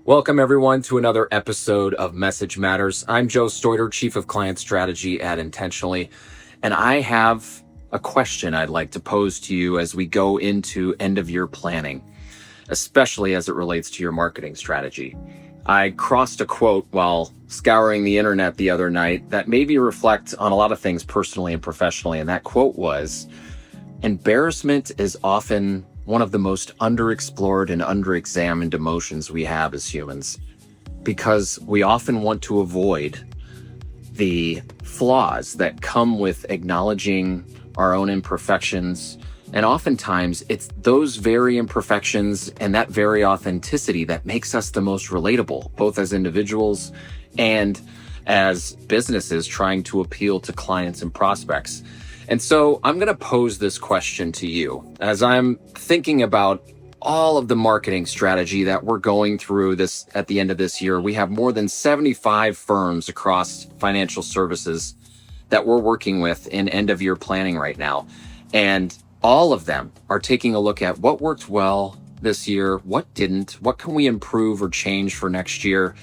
Welcome, everyone, to another episode of Message Matters. I'm Joe Steuter, Chief of Client Strategy at Intentionally, and I have a question I'd like to pose to you as we go into end-of-year planning, especially as it relates to your marketing strategy. I crossed a quote while scouring the internet the other night that made me reflect on a lot of things personally and professionally, and that quote was, "Embarrassment is often one of the most underexplored and underexamined emotions we have as humans, because we often want to avoid the flaws that come with acknowledging our own imperfections. And oftentimes it's those very imperfections and that very authenticity that makes us the most relatable, both as individuals and as businesses trying to appeal to clients and prospects." And so I'm going to pose this question to you as I'm thinking about all of the marketing strategy that we're going through this at the end of this year. We have more than 75 firms across financial services that we're working with in end of year planning right now. And all of them are taking a look at what worked well this year, what didn't, what can we improve or change for next year.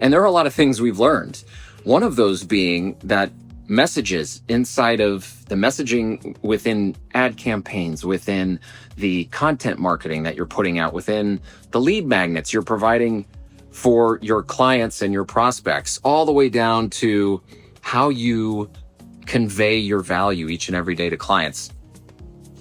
And there are a lot of things we've learned. One of those being that messages inside of the messaging within ad campaigns, within the content marketing that you're putting out, within the lead magnets you're providing for your clients and your prospects, all the way down to how you convey your value each and every day to clients.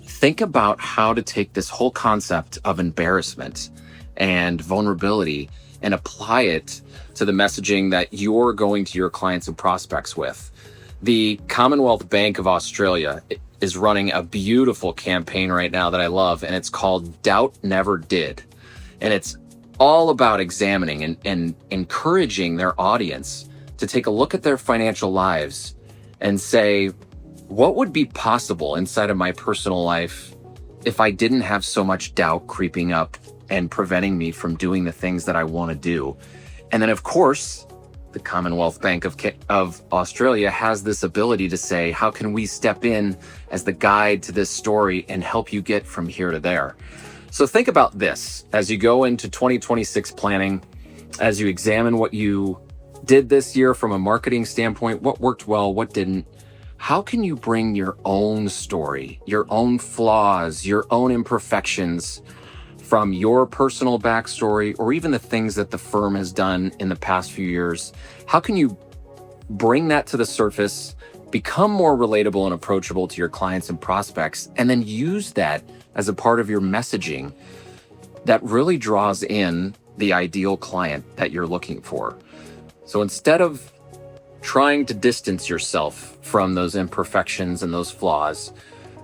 Think about how to take this whole concept of embarrassment and vulnerability and apply it to the messaging that you're going to your clients and prospects with. The Commonwealth Bank of Australia is running a beautiful campaign right now that I love, and it's called Doubt Never Did. And it's all about examining and encouraging their audience to take a look at their financial lives and say, what would be possible inside of my personal life if I didn't have so much doubt creeping up and preventing me from doing the things that I want to do? And then, of course, the Commonwealth Bank of Australia has this ability to say, how can we step in as the guide to this story and help you get from here to there? So think about this as you go into 2026 planning, as you examine what you did this year from a marketing standpoint, what worked well, what didn't. How can you bring your own story, your own flaws, your own imperfections from your personal backstory, or even the things that the firm has done in the past few years? How can you bring that to the surface, become more relatable and approachable to your clients and prospects, and then use that as a part of your messaging that really draws in the ideal client that you're looking for? So instead of trying to distance yourself from those imperfections and those flaws,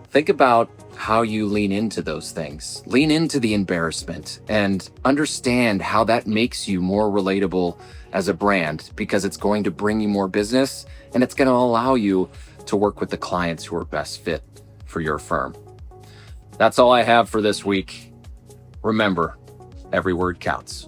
think about how you lean into those things. Lean into the embarrassment and understand how that makes you more relatable as a brand, because it's going to bring you more business and it's going to allow you to work with the clients who are best fit for your firm. That's all I have for this week. Remember, every word counts.